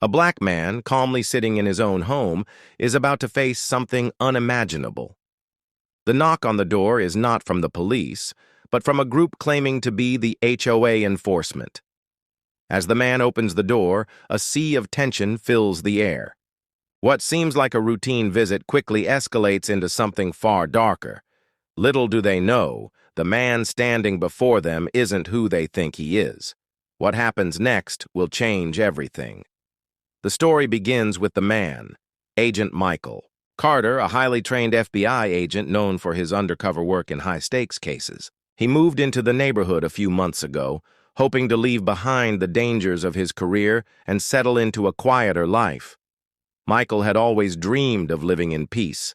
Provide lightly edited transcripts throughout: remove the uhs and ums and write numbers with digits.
A black man, calmly sitting in his own home, is about to face something unimaginable. The knock on the door is not from the police, but from a group claiming to be the HOA enforcement. As the man opens the door, a sea of tension fills the air. What seems like a routine visit quickly escalates into something far darker. Little do they know, the man standing before them isn't who they think he is. What happens next will change everything. The story begins with the man, Agent Michael Carter, a highly trained FBI agent known for his undercover work in high-stakes cases. He moved into the neighborhood a few months ago, hoping to leave behind the dangers of his career and settle into a quieter life. Michael had always dreamed of living in peace,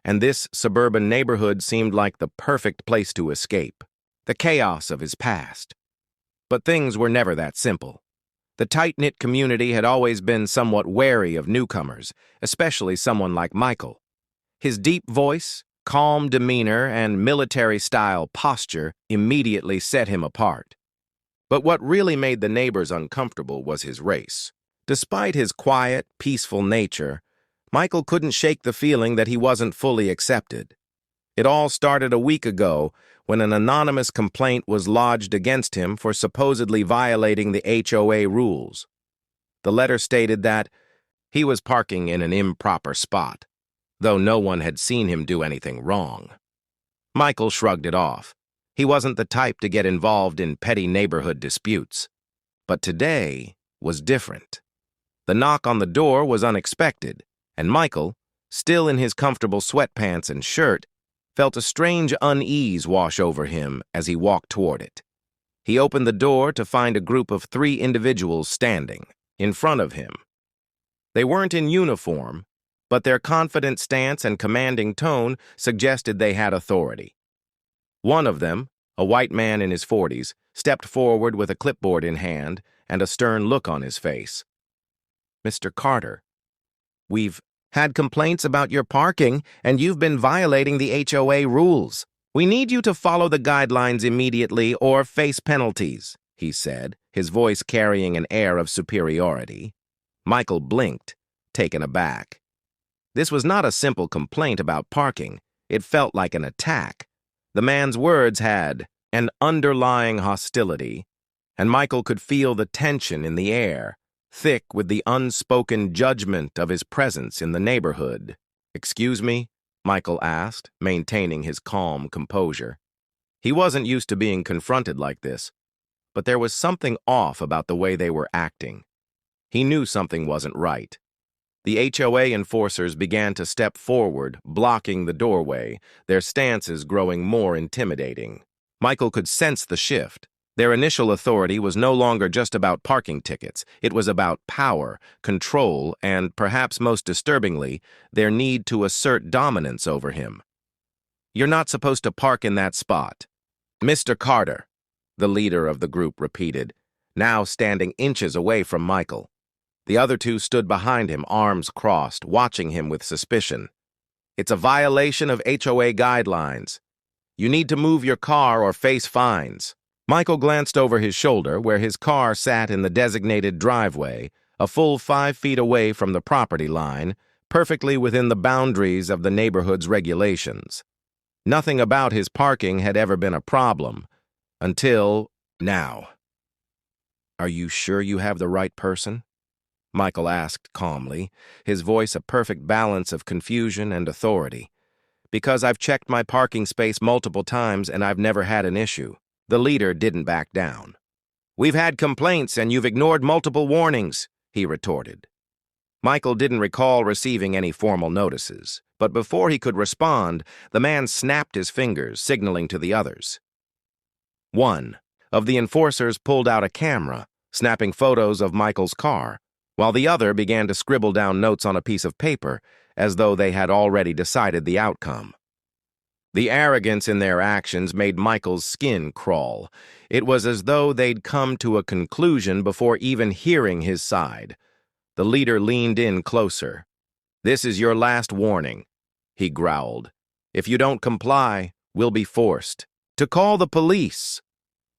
and this suburban neighborhood seemed like the perfect place to escape the chaos of his past. But things were never that simple. The tight-knit community had always been somewhat wary of newcomers, especially someone like Michael. His deep voice, calm demeanor, and military-style posture immediately set him apart. But what really made the neighbors uncomfortable was his race. Despite his quiet, peaceful nature, Michael couldn't shake the feeling that he wasn't fully accepted. It all started a week ago when an anonymous complaint was lodged against him for supposedly violating the HOA rules. The letter stated that he was parking in an improper spot, though no one had seen him do anything wrong. Michael shrugged it off. He wasn't the type to get involved in petty neighborhood disputes. But today was different. The knock on the door was unexpected, and Michael, still in his comfortable sweatpants and shirt, felt a strange unease wash over him as he walked toward it. He opened the door to find a group of 3 individuals standing in front of him. They weren't in uniform, but their confident stance and commanding tone suggested they had authority. One of them, a white man in his 40s, stepped forward with a clipboard in hand and a stern look on his face. "Mr. Carter, we've had complaints about your parking, and you've been violating the HOA rules. We need you to follow the guidelines immediately or face penalties," he said, his voice carrying an air of superiority. Michael blinked, taken aback. This was not a simple complaint about parking. It felt like an attack. The man's words had an underlying hostility, and Michael could feel the tension in the air, thick with the unspoken judgment of his presence in the neighborhood. "Excuse me?" Michael asked, maintaining his calm composure. He wasn't used to being confronted like this, but there was something off about the way they were acting. He knew something wasn't right. The HOA enforcers began to step forward, blocking the doorway, their stances growing more intimidating. Michael could sense the shift. Their initial authority was no longer just about parking tickets. It was about power, control, and, perhaps most disturbingly, their need to assert dominance over him. "You're not supposed to park in that spot." "Mr. Carter," the leader of the group repeated, now standing inches away from Michael. The other 2 stood behind him, arms crossed, watching him with suspicion. "It's a violation of HOA guidelines. You need to move your car or face fines." Michael glanced over his shoulder where his car sat in the designated driveway, a full 5 feet away from the property line, perfectly within the boundaries of the neighborhood's regulations. Nothing about his parking had ever been a problem, until now. "Are you sure you have the right person?" Michael asked calmly, his voice a perfect balance of confusion and authority. "Because I've checked my parking space multiple times and I've never had an issue." The leader didn't back down. "We've had complaints and you've ignored multiple warnings," he retorted. Michael didn't recall receiving any formal notices, but before he could respond, the man snapped his fingers, signaling to the others. One of the enforcers pulled out a camera, snapping photos of Michael's car, while the other began to scribble down notes on a piece of paper, as though they had already decided the outcome. The arrogance in their actions made Michael's skin crawl. It was as though they'd come to a conclusion before even hearing his side. The leader leaned in closer. "This is your last warning," he growled. "If you don't comply, we'll be forced to call the police."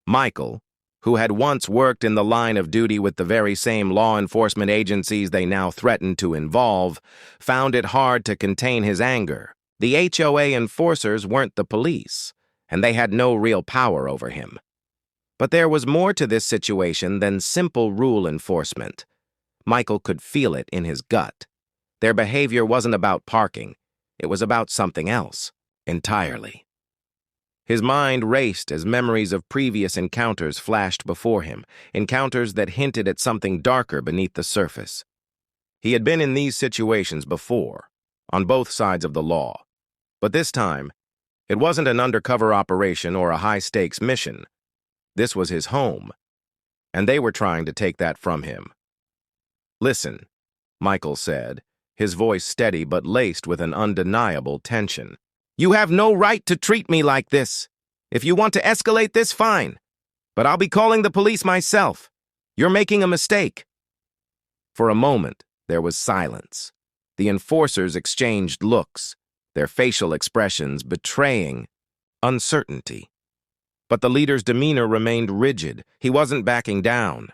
Michael, who had once worked in the line of duty with the very same law enforcement agencies they now threatened to involve, found it hard to contain his anger. The HOA enforcers weren't the police, and they had no real power over him. But there was more to this situation than simple rule enforcement. Michael could feel it in his gut. Their behavior wasn't about parking. It was about something else, entirely. His mind raced as memories of previous encounters flashed before him, encounters that hinted at something darker beneath the surface. He had been in these situations before, on both sides of the law. But this time, it wasn't an undercover operation or a high-stakes mission. This was his home, and they were trying to take that from him. "Listen," Michael said, his voice steady but laced with an undeniable tension. "You have no right to treat me like this. If you want to escalate this, fine. But I'll be calling the police myself. You're making a mistake." For a moment, there was silence. The enforcers exchanged looks, their facial expressions betraying uncertainty. But the leader's demeanor remained rigid. He wasn't backing down.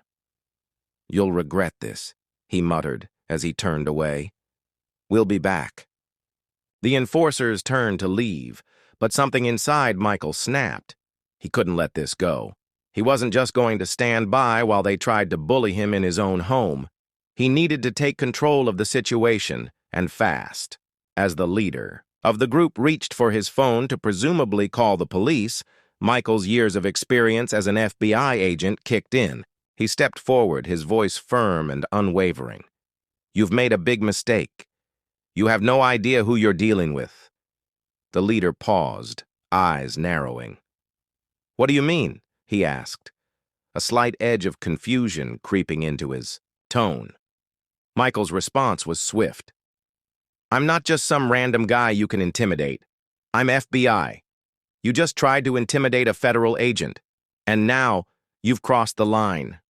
"You'll regret this," he muttered as he turned away. "We'll be back." The enforcers turned to leave, but something inside Michael snapped. He couldn't let this go. He wasn't just going to stand by while they tried to bully him in his own home. He needed to take control of the situation, and fast. As the leader of the group reached for his phone to presumably call the police, Michael's years of experience as an FBI agent kicked in. He stepped forward, his voice firm and unwavering. "You've made a big mistake. You have no idea who you're dealing with." The leader paused, eyes narrowing. "What do you mean?" he asked, a slight edge of confusion creeping into his tone. Michael's response was swift. "I'm not just some random guy you can intimidate. I'm FBI. You just tried to intimidate a federal agent, and now you've crossed the line."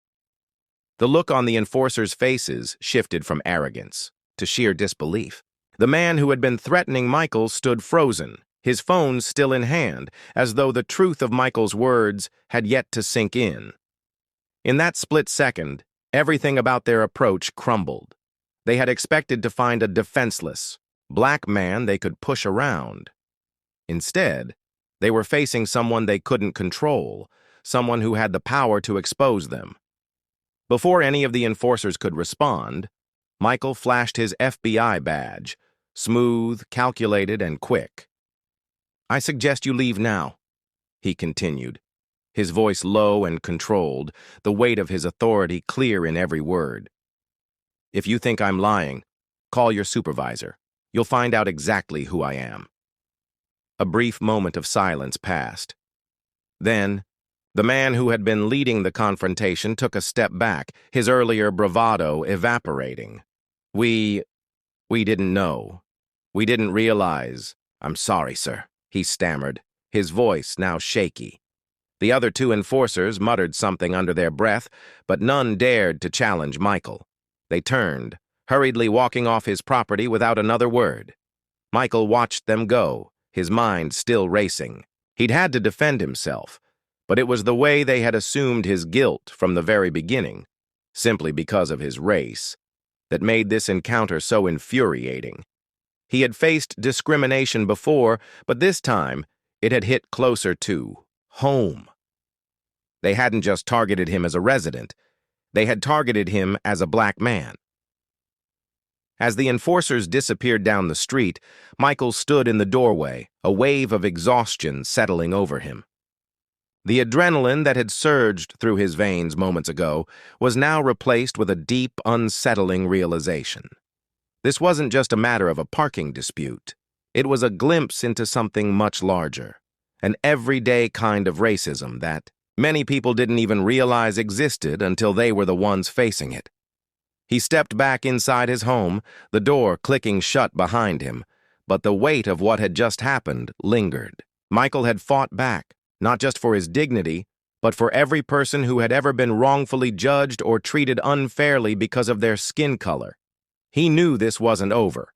The look on the enforcers' faces shifted from arrogance to sheer disbelief. The man who had been threatening Michael stood frozen, his phone still in hand, as though the truth of Michael's words had yet to sink in. In that split second, everything about their approach crumbled. They had expected to find a defenseless, black man they could push around. Instead, they were facing someone they couldn't control, someone who had the power to expose them. Before any of the enforcers could respond, Michael flashed his FBI badge, smooth, calculated, and quick. "I suggest you leave now," he continued, his voice low and controlled, the weight of his authority clear in every word. "If you think I'm lying, call your supervisor. You'll find out exactly who I am." A brief moment of silence passed. Then, the man who had been leading the confrontation took a step back, his earlier bravado evaporating. We didn't know. We didn't realize. I'm sorry, sir," he stammered, his voice now shaky. The other two enforcers muttered something under their breath, but none dared to challenge Michael. They turned, hurriedly walking off his property without another word. Michael watched them go, his mind still racing. He'd had to defend himself, but it was the way they had assumed his guilt from the very beginning, simply because of his race, that made this encounter so infuriating. He had faced discrimination before, but this time it had hit closer to home. They hadn't just targeted him as a resident, they had targeted him as a black man. As the enforcers disappeared down the street, Michael stood in the doorway, a wave of exhaustion settling over him. The adrenaline that had surged through his veins moments ago was now replaced with a deep, unsettling realization. This wasn't just a matter of a parking dispute. It was a glimpse into something much larger, an everyday kind of racism that many people didn't even realize existed until they were the ones facing it. He stepped back inside his home, the door clicking shut behind him, but the weight of what had just happened lingered. Michael had fought back, not just for his dignity, but for every person who had ever been wrongfully judged or treated unfairly because of their skin color. He knew this wasn't over.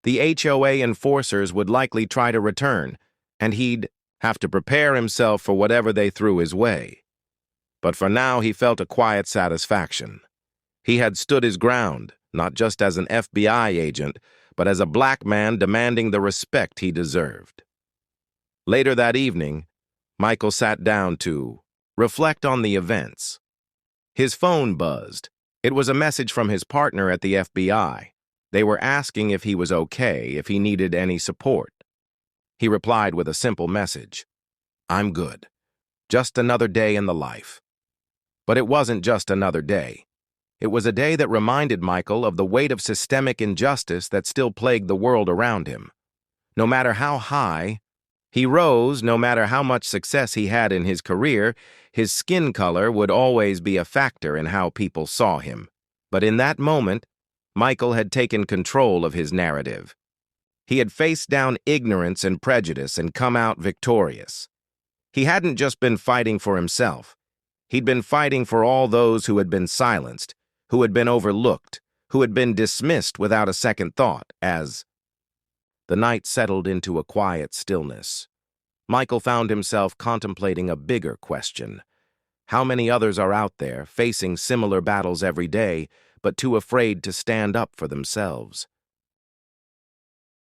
The HOA enforcers would likely try to return, and he'd have to prepare himself for whatever they threw his way. But for now, he felt a quiet satisfaction. He had stood his ground, not just as an FBI agent, but as a black man demanding the respect he deserved. Later that evening, Michael sat down to reflect on the events. His phone buzzed. It was a message from his partner at the FBI. They were asking if he was okay, if he needed any support. He replied with a simple message. "I'm good. Just another day in the life." But it wasn't just another day. It was a day that reminded Michael of the weight of systemic injustice that still plagued the world around him. No matter how high he rose, no matter how much success he had in his career, his skin color would always be a factor in how people saw him. But in that moment, Michael had taken control of his narrative. He had faced down ignorance and prejudice and come out victorious. He hadn't just been fighting for himself. He'd been fighting for all those who had been silenced, who had been overlooked, who had been dismissed without a second thought. As the night settled into a quiet stillness, Michael found himself contemplating a bigger question. How many others are out there, facing similar battles every day, but too afraid to stand up for themselves?